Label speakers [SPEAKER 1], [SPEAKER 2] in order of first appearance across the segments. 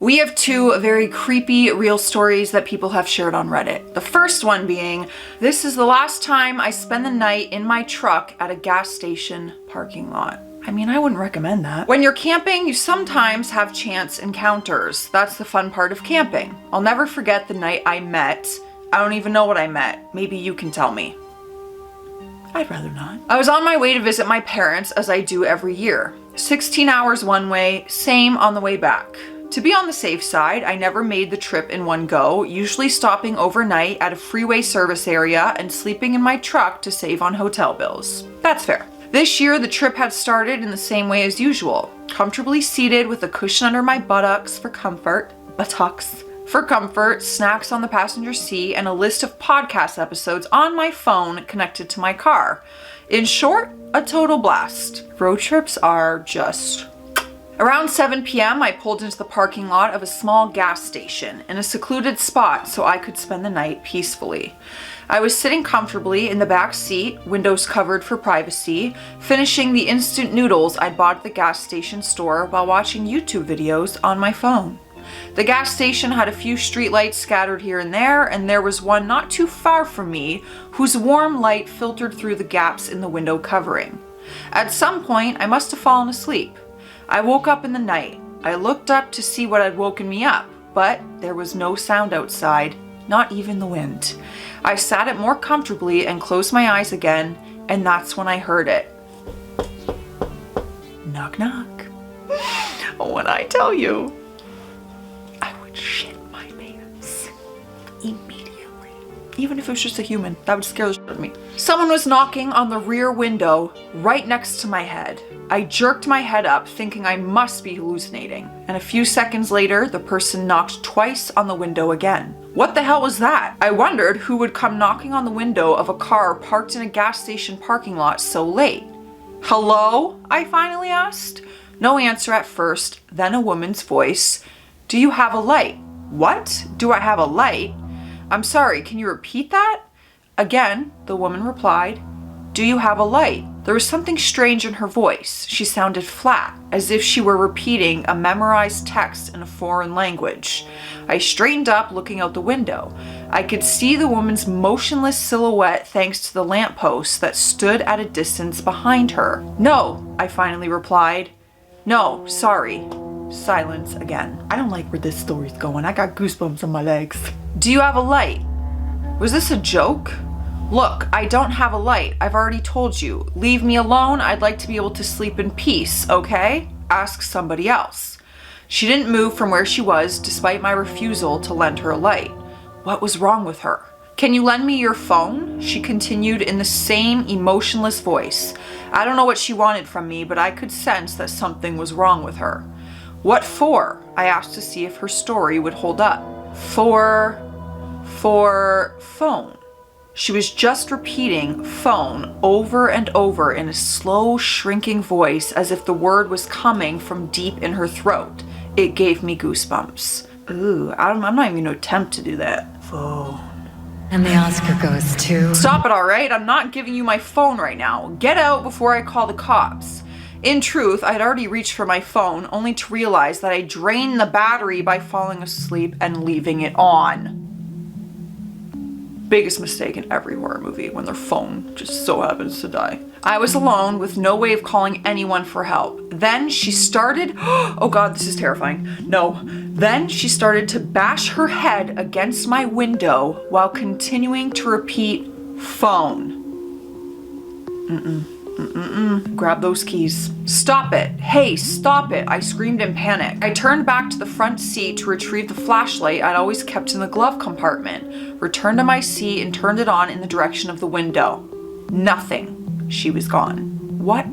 [SPEAKER 1] We have two very creepy real stories that people have shared on Reddit. The first one being, this is the last time I spend the night in my truck at a gas station parking lot. I mean, I wouldn't recommend that. When you're camping, you sometimes have chance encounters. That's the fun part of camping. I'll never forget the night I don't even know what I met. Maybe you can tell me. I'd rather not. I was on my way to visit my parents, as I do every year. 16 hours one way, same on the way back. To be on the safe side, I never made the trip in one go, usually stopping overnight at a freeway service area and sleeping in my truck to save on hotel bills. That's fair. This year, the trip had started in the same way as usual. Comfortably seated with a cushion under my buttocks for comfort, snacks on the passenger seat, and a list of podcast episodes on my phone connected to my car. In short, a total blast. Road trips are just... Around 7 p.m., I pulled into the parking lot of a small gas station in a secluded spot so I could spend the night peacefully. I was sitting comfortably in the back seat, windows covered for privacy, finishing the instant noodles I'd bought at the gas station store while watching YouTube videos on my phone. The gas station had a few streetlights scattered here and there was one not too far from me whose warm light filtered through the gaps in the window covering. At some point, I must have fallen asleep. I woke up in the night. I looked up to see what had woken me up, but there was no sound outside, not even the wind. I sat it more comfortably and closed my eyes again, and that's when I heard it. Knock, knock. When I tell you, I would shit my pants immediately. Even if it was just a human, that would scare the shit out of me. Someone was knocking on the rear window right next to my head. I jerked my head up, thinking I must be hallucinating. And a few seconds later, the person knocked twice on the window again. What the hell was that? I wondered who would come knocking on the window of a car parked in a gas station parking lot so late. Hello? I finally asked. No answer at first, then a woman's voice. Do you have a light? What? Do I have a light? I'm sorry, can you repeat that? Again, the woman replied, do you have a light? There was something strange in her voice. She sounded flat, as if she were repeating a memorized text in a foreign language. I straightened up, looking out the window. I could see the woman's motionless silhouette thanks to the lamppost that stood at a distance behind her. No, I finally replied. No, sorry. Silence again. I don't like where this story's going. I got goosebumps on my legs. Do you have a light? Was this a joke? Look, I don't have a light. I've already told you. Leave me alone. I'd like to be able to sleep in peace, okay? Ask somebody else. She didn't move from where she was despite my refusal to lend her a light. What was wrong with her? Can you lend me your phone? She continued in the same emotionless voice. I don't know what she wanted from me, but I could sense that something was wrong with her. What for? I asked to see if her story would hold up. For phone. She was just repeating phone over and over in a slow, shrinking voice as if the word was coming from deep in her throat. It gave me goosebumps. Ooh, I'm not even gonna attempt to do that. Phone.
[SPEAKER 2] And the Oscar goes to...
[SPEAKER 1] Stop it, all right? I'm not giving you my phone right now. Get out before I call the cops. In truth, I'd already reached for my phone, only to realize that I drained the battery by falling asleep and leaving it on. Biggest mistake in every horror movie, when their phone just so happens to die. I was alone with no way of calling anyone for help. Then she started, oh God, this is terrifying. No. Then she started to bash her head against my window while continuing to repeat, phone. Grab those keys. Stop it. Hey, stop it. I screamed in panic. I turned back to the front seat to retrieve the flashlight I'd always kept in the glove compartment, returned to my seat and turned it on in the direction of the window. Nothing. She was gone. What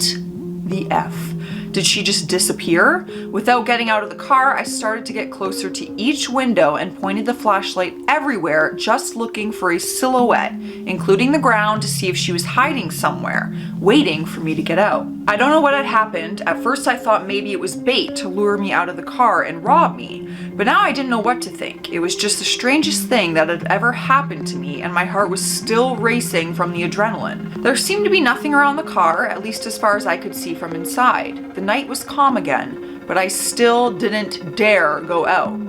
[SPEAKER 1] the F? Did she just disappear? Without getting out of the car, I started to get closer to each window and pointed the flashlight everywhere, just looking for a silhouette, including the ground, to see if she was hiding somewhere, waiting for me to get out. I don't know what had happened. At first I thought maybe it was bait to lure me out of the car and rob me, but now I didn't know what to think. It was just the strangest thing that had ever happened to me, and my heart was still racing from the adrenaline. There seemed to be nothing around the car, at least as far as I could see from inside. The night was calm again, but I still didn't dare go out.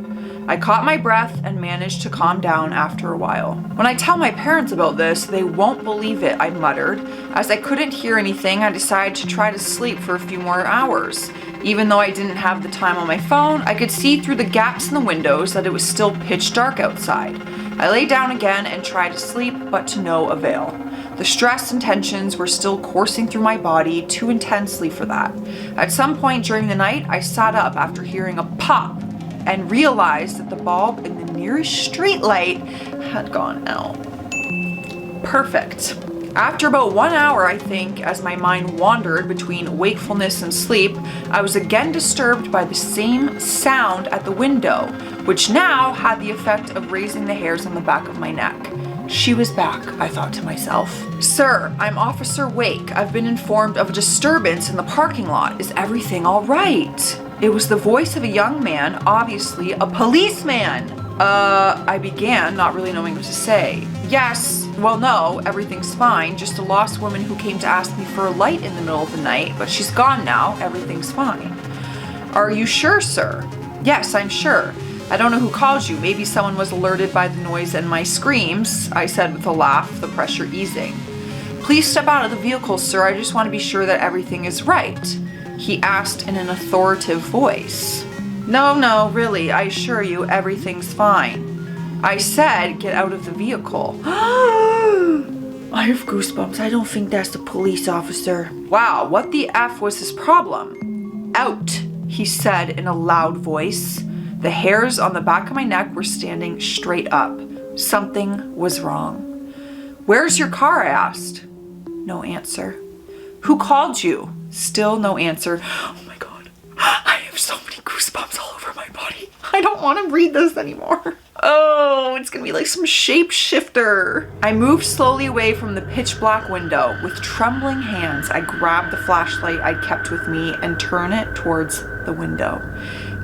[SPEAKER 1] I caught my breath and managed to calm down after a while. When I tell my parents about this, they won't believe it, I muttered. As I couldn't hear anything, I decided to try to sleep for a few more hours. Even though I didn't have the time on my phone, I could see through the gaps in the windows that it was still pitch dark outside. I lay down again and tried to sleep, but to no avail. The stress and tensions were still coursing through my body too intensely for that. At some point during the night, I sat up after hearing a pop and realized that the bulb in the nearest street light had gone out. Perfect. After about 1 hour, I think, as my mind wandered between wakefulness and sleep, I was again disturbed by the same sound at the window, which now had the effect of raising the hairs on the back of my neck. She was back, I thought to myself. Sir, I'm Officer Wake. I've been informed of a disturbance in the parking lot. Is everything all right? It was the voice of a young man, obviously a policeman. I began, not really knowing what to say. Yes, well no, everything's fine. Just a lost woman who came to ask me for a light in the middle of the night, but she's gone now. Everything's fine. Are you sure, sir? Yes, I'm sure. I don't know who called you. Maybe someone was alerted by the noise and my screams, I said with a laugh, the pressure easing. Please step out of the vehicle, sir. I just want to be sure that everything is right, he asked in an authoritative voice. No, really, I assure you everything's fine. I said, get out of the vehicle. I have goosebumps. I don't think that's the police officer. Wow, what the F was his problem? Out, he said in a loud voice. The hairs on the back of my neck were standing straight up. Something was wrong. Where's your car? I asked. No answer. Who called you? Still no answer. Oh my God. I have so many goosebumps all over my body. I don't want to read this anymore. Oh, it's gonna be like some shapeshifter. I moved slowly away from the pitch black window. With trembling hands, I grabbed the flashlight I'd kept with me and turned it towards the window.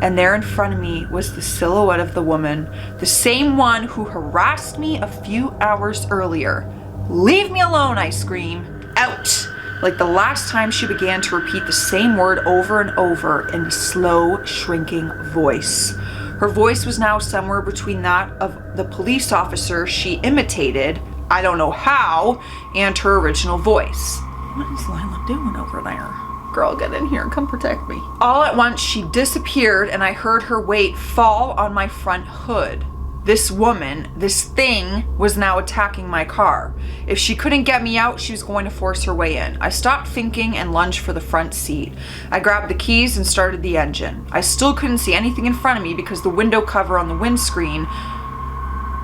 [SPEAKER 1] And there in front of me was the silhouette of the woman, the same one who harassed me a few hours earlier. Leave me alone, I screamed. Out! Like the last time she began to repeat the same word over and over in a slow, shrinking voice. Her voice was now somewhere between that of the police officer she imitated, I don't know how, and her original voice. What is Lila doing over there? Girl, get in here and come protect me. All at once, she disappeared and I heard her weight fall on my front hood. This woman, this thing, was now attacking my car. If she couldn't get me out, she was going to force her way in. I stopped thinking and lunged for the front seat. I grabbed the keys and started the engine. I still couldn't see anything in front of me because the window cover on the windscreen.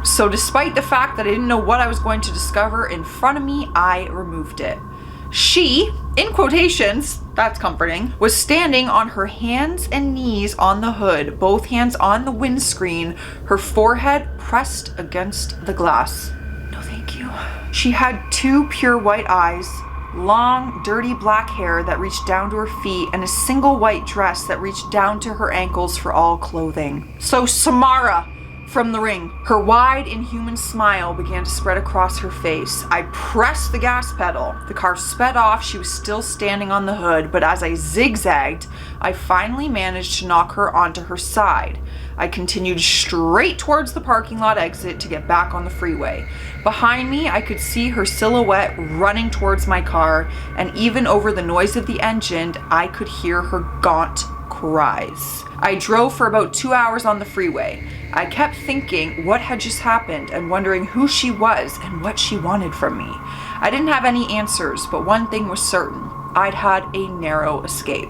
[SPEAKER 1] So despite the fact that I didn't know what I was going to discover in front of me, I removed it. She, in quotations, that's comforting, was standing on her hands and knees on the hood, both hands on the windscreen, her forehead pressed against the glass. No, thank you. She had two pure white eyes, long, dirty black hair that reached down to her feet, and a single white dress that reached down to her ankles for all clothing. So Samara from The Ring. Her wide, inhuman smile began to spread across her face. I pressed the gas pedal. The car sped off. She was still standing on the hood, but as I zigzagged, I finally managed to knock her onto her side. I continued straight towards the parking lot exit to get back on the freeway. Behind me, I could see her silhouette running towards my car, and even over the noise of the engine, I could hear her gaunt cries. I drove for about 2 hours on the freeway. I kept thinking what had just happened and wondering who she was and what she wanted from me. I didn't have any answers, but one thing was certain. I'd had a narrow escape.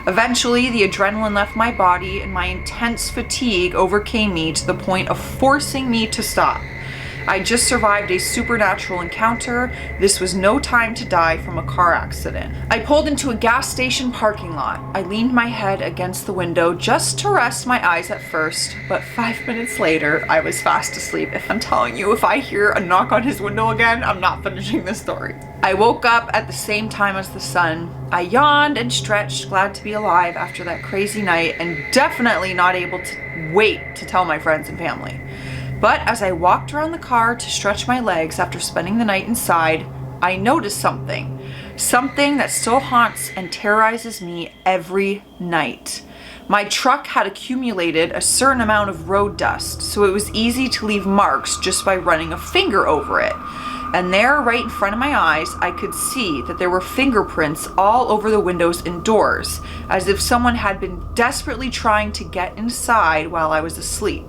[SPEAKER 1] Eventually, the adrenaline left my body and my intense fatigue overcame me to the point of forcing me to stop. I just survived a supernatural encounter. This was no time to die from a car accident. I pulled into a gas station parking lot. I leaned my head against the window just to rest my eyes at first, but 5 minutes later, I was fast asleep. If I'm telling you, if I hear a knock on his window again, I'm not finishing this story. I woke up at the same time as the sun. I yawned and stretched, glad to be alive after that crazy night, and definitely not able to wait to tell my friends and family. But as I walked around the car to stretch my legs after spending the night inside, I noticed something that still haunts and terrorizes me every night. My truck had accumulated a certain amount of road dust, so it was easy to leave marks just by running a finger over it. And there, right in front of my eyes, I could see that there were fingerprints all over the windows and doors, as if someone had been desperately trying to get inside while I was asleep.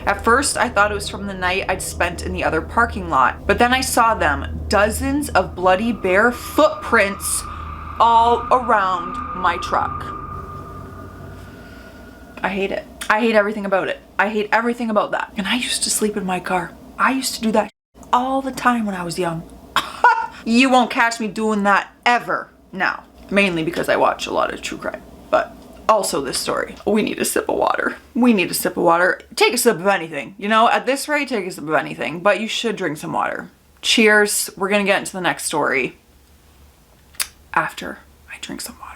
[SPEAKER 1] At first, I thought it was from the night I'd spent in the other parking lot, but then I saw them, dozens of bloody bare footprints all around my truck. I hate it. I hate everything about it. I hate everything about that. And I used to sleep in my car. I used to do that all the time when I was young. You won't catch me doing that ever now. Mainly because I watch a lot of true crime, but also this story. We need a sip of water. We need a sip of water. Take a sip of anything. You know, at this rate, take a sip of anything, but you should drink some water. Cheers. We're gonna get into the next story after I drink some water.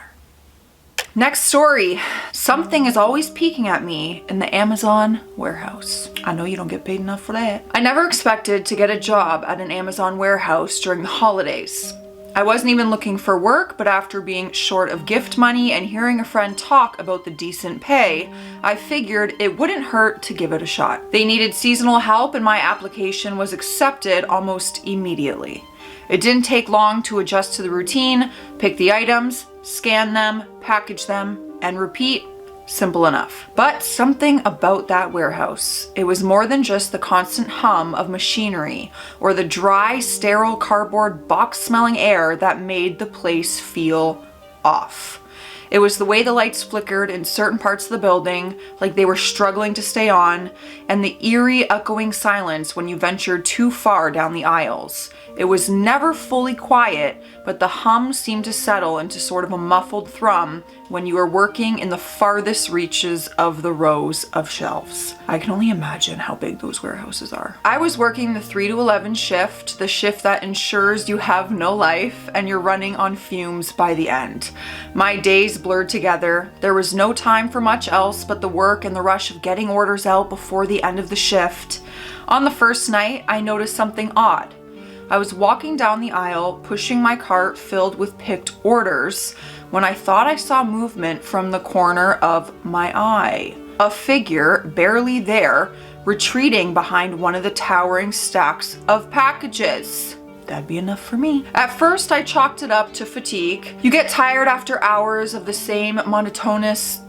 [SPEAKER 1] Next story. Something is always peeking at me in the Amazon warehouse. I know you don't get paid enough for that. I never expected to get a job at an Amazon warehouse during the holidays. I wasn't even looking for work, but after being short of gift money and hearing a friend talk about the decent pay, I figured it wouldn't hurt to give it a shot. They needed seasonal help and my application was accepted almost immediately. It didn't take long to adjust to the routine, pick the items, scan them, package them, and repeat. Simple enough. But something about that warehouse. It was more than just the constant hum of machinery or the dry, sterile cardboard box-smelling air that made the place feel off. It was the way the lights flickered in certain parts of the building, like they were struggling to stay on, and the eerie, echoing silence when you ventured too far down the aisles. It was never fully quiet, but the hum seemed to settle into sort of a muffled thrum when you were working in the farthest reaches of the rows of shelves. I can only imagine how big those warehouses are. I was working the 3 to 11 shift, the shift that ensures you have no life and you're running on fumes by the end. My days blurred together. There was no time for much else but the work and the rush of getting orders out before the end of the shift. On the first night, I noticed something odd. I was walking down the aisle, pushing my cart filled with picked orders, when I thought I saw movement from the corner of my eye. A figure, barely there, retreating behind one of the towering stacks of packages. That'd be enough for me. At first, I chalked it up to fatigue. You get tired after hours of the same monotonous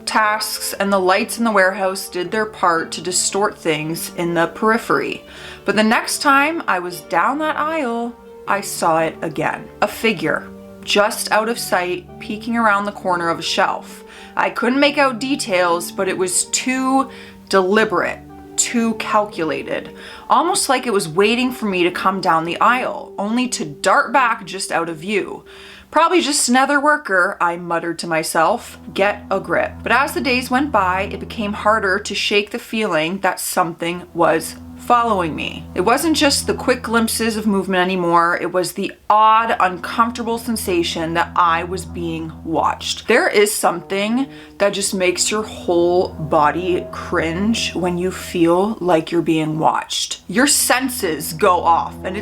[SPEAKER 1] tasks, and the lights in the warehouse did their part to distort things in the periphery. But the next time I was down that aisle, I saw it again. A figure, just out of sight, peeking around the corner of a shelf. I couldn't make out details, but it was too deliberate, too calculated, almost like it was waiting for me to come down the aisle, only to dart back just out of view. Probably just another worker, I muttered to myself. Get a grip. But as the days went by, it became harder to shake the feeling that something was following me. It wasn't just the quick glimpses of movement anymore, it was the odd, uncomfortable sensation that I was being watched. There is something that just makes your whole body cringe when you feel like you're being watched. Your senses go off, and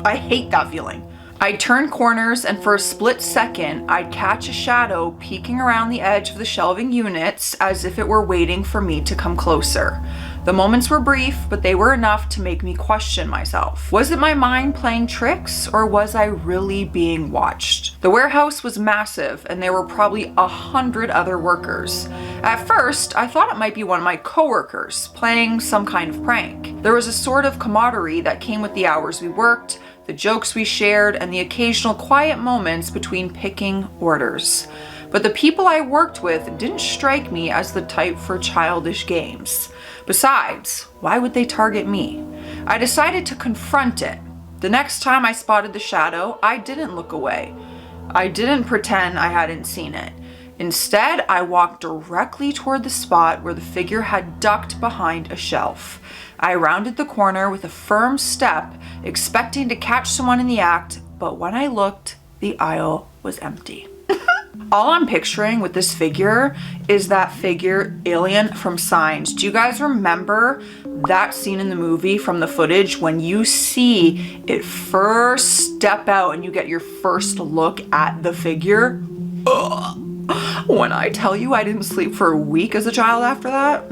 [SPEAKER 1] I hate that feeling. I'd turn corners, and for a split second, I'd catch a shadow peeking around the edge of the shelving units as if it were waiting for me to come closer. The moments were brief, but they were enough to make me question myself. Was it my mind playing tricks, or was I really being watched? The warehouse was massive, and there were probably 100 other workers. At first, I thought it might be one of my coworkers playing some kind of prank. There was a sort of camaraderie that came with the hours we worked, the jokes we shared, and the occasional quiet moments between picking orders. But the people I worked with didn't strike me as the type for childish games. Besides, why would they target me? I decided to confront it. The next time I spotted the shadow, I didn't look away. I didn't pretend I hadn't seen it. Instead, I walked directly toward the spot where the figure had ducked behind a shelf. I rounded the corner with a firm step, expecting to catch someone in the act, but when I looked, the aisle was empty. All I'm picturing with this figure is that figure alien from Signs. Do you guys remember that scene in the movie from the footage when you see it first step out and you get your first look at the figure? Ugh. When I tell you I didn't sleep for a week as a child after that,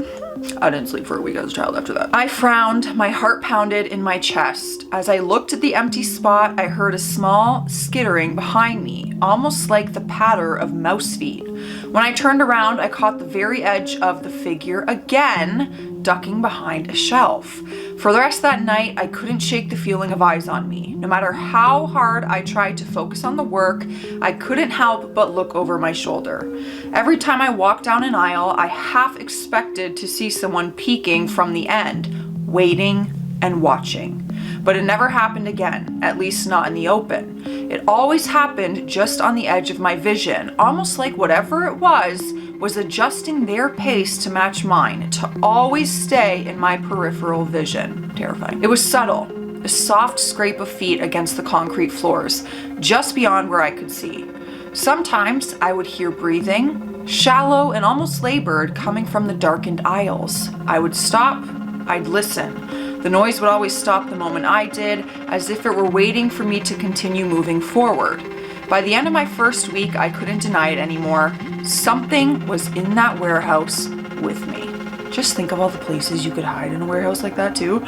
[SPEAKER 1] I didn't sleep for a week as a child after that. I frowned, my heart pounded in my chest. As I looked at the empty spot, I heard a small skittering behind me, almost like the patter of mouse feet. When I turned around, I caught the very edge of the figure again, ducking behind a shelf. For the rest of that night, I couldn't shake the feeling of eyes on me. No matter how hard I tried to focus on the work, I couldn't help but look over my shoulder. Every time I walked down an aisle, I half expected to see someone peeking from the end, waiting and watching. But it never happened again, at least not in the open. It always happened just on the edge of my vision, almost like whatever it was adjusting their pace to match mine, to always stay in my peripheral vision. Terrifying. It was subtle, a soft scrape of feet against the concrete floors, just beyond where I could see. Sometimes I would hear breathing, shallow and almost labored, coming from the darkened aisles. I would stop, I'd listen. The noise would always stop the moment I did, as if it were waiting for me to continue moving forward. By the end of my first week, I couldn't deny it anymore. Something was in that warehouse with me. Just think of all the places you could hide in a warehouse like that too.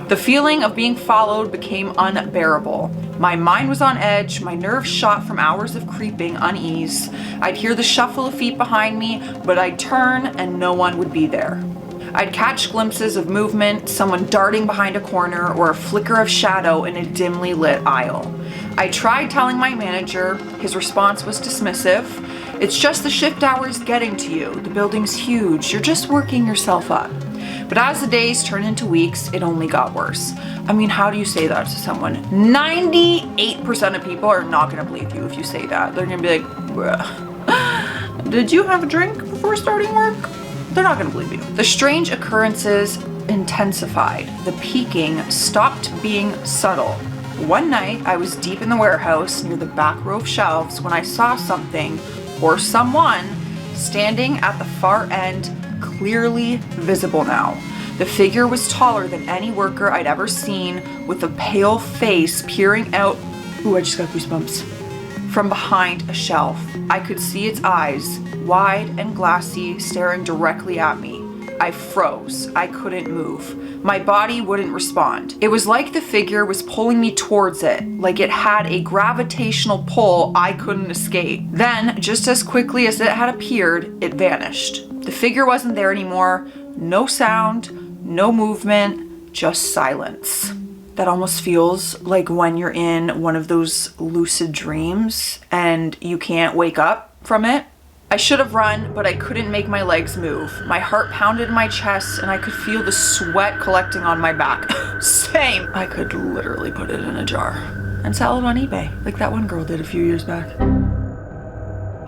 [SPEAKER 1] The feeling of being followed became unbearable. My mind was on edge, my nerves shot from hours of creeping unease. I'd hear the shuffle of feet behind me, but I'd turn and no one would be there. I'd catch glimpses of movement, someone darting behind a corner, or a flicker of shadow in a dimly lit aisle. I tried telling my manager. His response was dismissive. It's just the shift hours getting to you. The building's huge. You're just working yourself up. But as the days turned into weeks, it only got worse. I mean, how do you say that to someone? 98% of people are not gonna believe you if you say that. They're gonna be like, bruh, did you have a drink before starting work? They're not gonna believe you. The strange occurrences intensified. The peeking stopped being subtle. One night, I was deep in the warehouse near the back row of shelves when I saw something, or someone, standing at the far end, clearly visible now. The figure was taller than any worker I'd ever seen, with a pale face peering out. Ooh, I just got goosebumps. From behind a shelf. I could see its eyes, wide and glassy, staring directly at me. I froze. I couldn't move. My body wouldn't respond. It was like the figure was pulling me towards it, like it had a gravitational pull I couldn't escape. Then, just as quickly as it had appeared, it vanished. The figure wasn't there anymore. No sound, no movement, just silence. That almost feels like when you're in one of those lucid dreams and you can't wake up from it. I should have run, but I couldn't make my legs move. My heart pounded in my chest and I could feel the sweat collecting on my back. Same. I could literally put it in a jar and sell it on eBay, like that one girl did a few years back.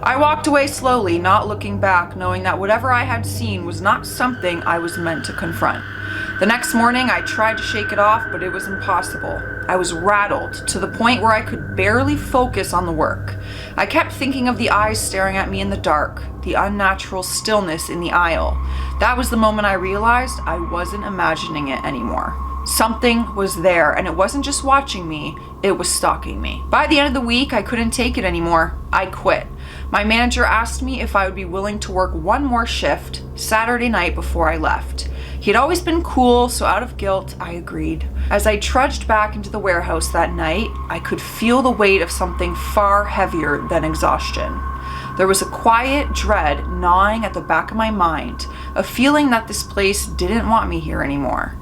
[SPEAKER 1] I walked away slowly, not looking back, knowing that whatever I had seen was not something I was meant to confront. The next morning, I tried to shake it off, but it was impossible. I was rattled to the point where I could barely focus on the work. I kept thinking of the eyes staring at me in the dark, the unnatural stillness in the aisle. That was the moment I realized I wasn't imagining it anymore. Something was there, and it wasn't just watching me, it was stalking me. By the end of the week, I couldn't take it anymore. I quit. My manager asked me if I would be willing to work one more shift Saturday night before I left. He had always been cool, so out of guilt, I agreed. As I trudged back into the warehouse that night, I could feel the weight of something far heavier than exhaustion. There was a quiet dread gnawing at the back of my mind, a feeling that this place didn't want me here anymore.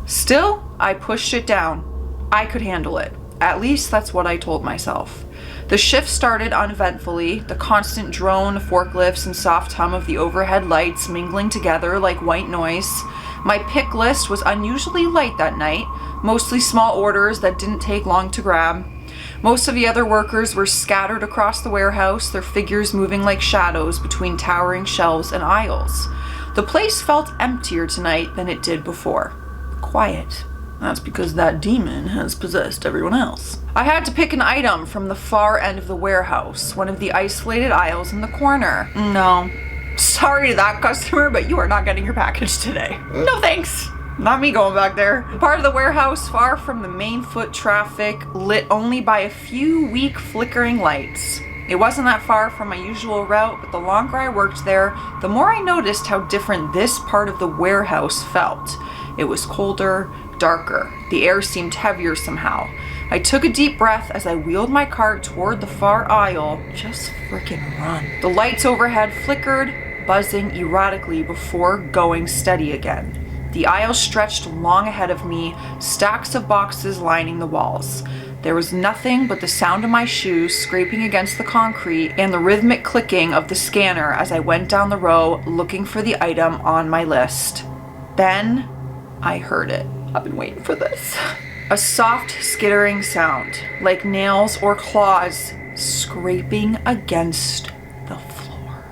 [SPEAKER 1] Still, I pushed it down. I could handle it. At least that's what I told myself. The shift started uneventfully, the constant drone of forklifts and soft hum of the overhead lights mingling together like white noise. My pick list was unusually light that night, mostly small orders that didn't take long to grab. Most of the other workers were scattered across the warehouse, their figures moving like shadows between towering shelves and aisles. The place felt emptier tonight than it did before. Quiet. That's because that demon has possessed everyone else. I had to pick an item from the far end of the warehouse, one of the isolated aisles in the corner. No. Sorry to that customer, but you are not getting your package today. No thanks. Not me going back there. Part of the warehouse far from the main foot traffic, lit only by a few weak flickering lights. It wasn't that far from my usual route, but the longer I worked there, the more I noticed how different this part of the warehouse felt. It was colder, darker. The air seemed heavier somehow. I took a deep breath as I wheeled my cart toward the far aisle. Just frickin' run. The lights overhead flickered, buzzing erratically before going steady again. The aisle stretched long ahead of me, stacks of boxes lining the walls. There was nothing but the sound of my shoes scraping against the concrete and the rhythmic clicking of the scanner as I went down the row looking for the item on my list. Then I heard it. I've been waiting for this. A soft skittering sound, like nails or claws scraping against the floor.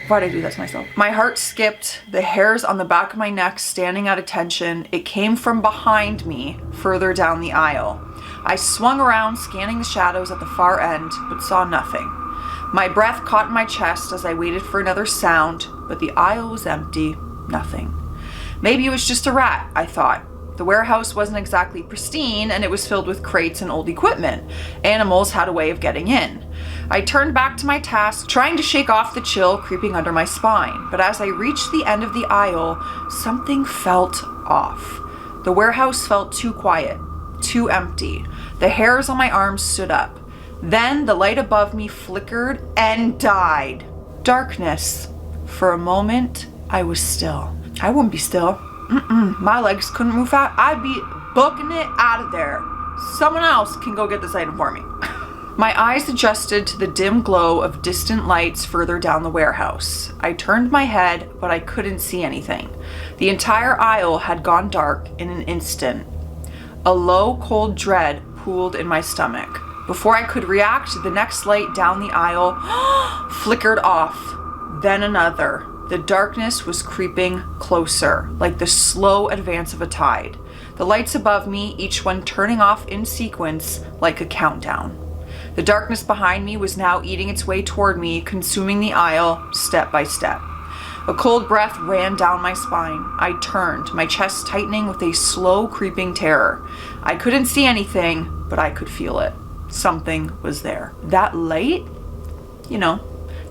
[SPEAKER 1] Why'd I do that to myself? My heart skipped, the hairs on the back of my neck standing at attention. It came from behind me, further down the aisle. I swung around, scanning the shadows at the far end, but saw nothing. My breath caught in my chest as I waited for another sound, but the aisle was empty, nothing. Maybe it was just a rat, I thought. The warehouse wasn't exactly pristine, and it was filled with crates and old equipment. Animals had a way of getting in. I turned back to my task, trying to shake off the chill creeping under my spine. But as I reached the end of the aisle, something felt off. The warehouse felt too quiet, too empty. The hairs on my arms stood up. Then the light above me flickered and died. Darkness. For a moment, I was still. I wouldn't be still. My legs couldn't move out. I'd be booking it out of there. Someone else can go get this item for me. My eyes adjusted to the dim glow of distant lights further down the warehouse. I turned my head, but I couldn't see anything. The entire aisle had gone dark in an instant. A low, cold dread pooled in my stomach. Before I could react, the next light down the aisle flickered off. Then another. The darkness was creeping closer, like the slow advance of a tide. The lights above me, each one turning off in sequence like a countdown. The darkness behind me was now eating its way toward me, consuming the aisle step by step. A cold breath ran down my spine. I turned, my chest tightening with a slow creeping terror. I couldn't see anything, but I could feel it. Something was there. That light,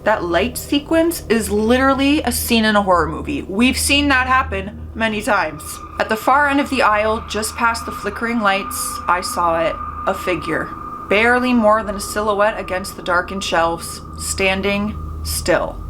[SPEAKER 1] that light sequence is literally a scene in a horror movie. We've seen that happen many times. At the far end of the aisle, just past the flickering lights, I saw it, a figure, barely more than a silhouette against the darkened shelves, standing still.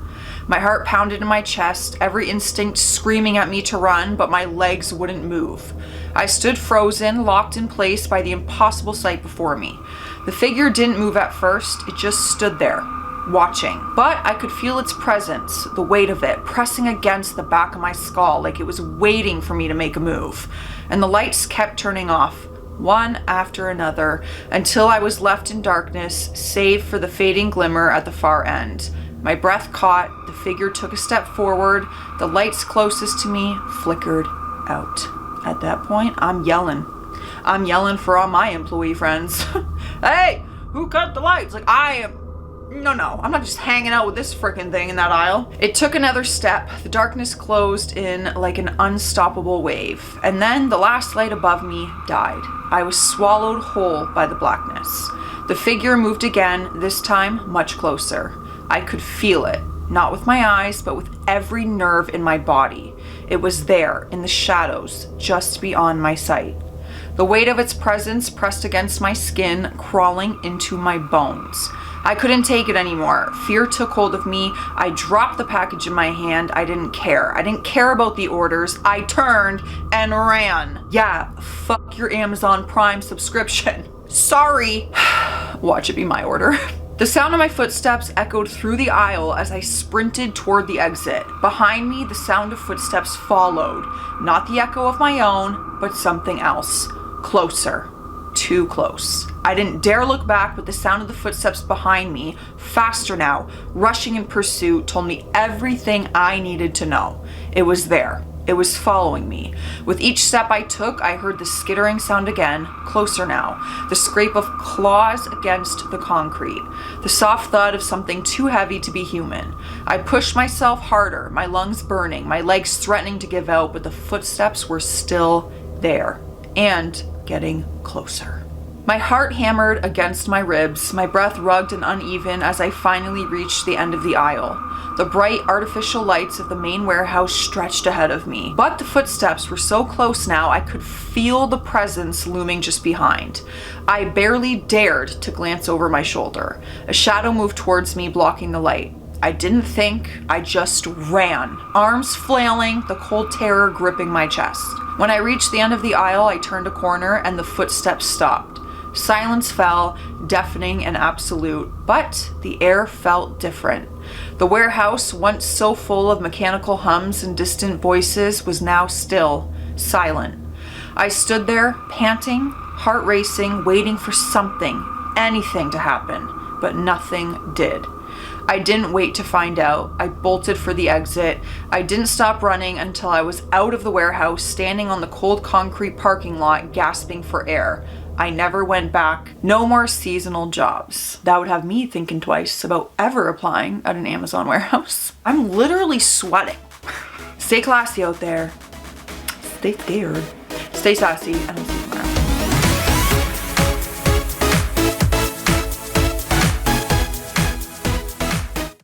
[SPEAKER 1] My heart pounded in my chest, every instinct screaming at me to run, but my legs wouldn't move. I stood frozen, locked in place by the impossible sight before me. The figure didn't move at first, it just stood there, watching. But I could feel its presence, the weight of it, pressing against the back of my skull like it was waiting for me to make a move. And the lights kept turning off, one after another, until I was left in darkness, save for the fading glimmer at the far end. My breath caught, the figure took a step forward, the lights closest to me flickered out. At that point, I'm yelling. I'm yelling for all my employee friends. Hey, who cut the lights? Like, No, I'm not just hanging out with this frickin' thing in that aisle. It took another step. The darkness closed in like an unstoppable wave. And then the last light above me died. I was swallowed whole by the blackness. The figure moved again, this time much closer. I could feel it, not with my eyes, but with every nerve in my body. It was there, in the shadows, just beyond my sight. The weight of its presence pressed against my skin, crawling into my bones. I couldn't take it anymore. Fear took hold of me. I dropped the package in my hand. I didn't care. I didn't care about the orders. I turned and ran. Yeah, fuck your Amazon Prime subscription. Sorry. Watch it be my order. The sound of my footsteps echoed through the aisle as I sprinted toward the exit. Behind me, the sound of footsteps followed. Not the echo of my own, but something else. Closer. Too close. I didn't dare look back, but the sound of the footsteps behind me, faster now, rushing in pursuit, told me everything I needed to know. It was there. It was following me. With each step I took, I heard the skittering sound again, closer now, the scrape of claws against the concrete, the soft thud of something too heavy to be human. I pushed myself harder, my lungs burning, my legs threatening to give out, but the footsteps were still there, and getting closer. My heart hammered against my ribs, my breath rugged and uneven as I finally reached the end of the aisle. The bright artificial lights of the main warehouse stretched ahead of me, but the footsteps were so close now I could feel the presence looming just behind. I barely dared to glance over my shoulder. A shadow moved towards me, blocking the light. I didn't think, I just ran, arms flailing, the cold terror gripping my chest. When I reached the end of the aisle, I turned a corner and the footsteps stopped. Silence fell, deafening and absolute, but the air felt different. The warehouse, once so full of mechanical hums and distant voices, was now still, silent. I stood there, panting, heart racing, waiting for something, anything to happen, but nothing did. I didn't wait to find out. I bolted for the exit. I didn't stop running until I was out of the warehouse, standing on the cold concrete parking lot, gasping for air. I never went back. No more seasonal jobs. That would have me thinking twice about ever applying at an Amazon warehouse. I'm literally sweating. Stay classy out there. Stay scared. Stay sassy, and I'll see you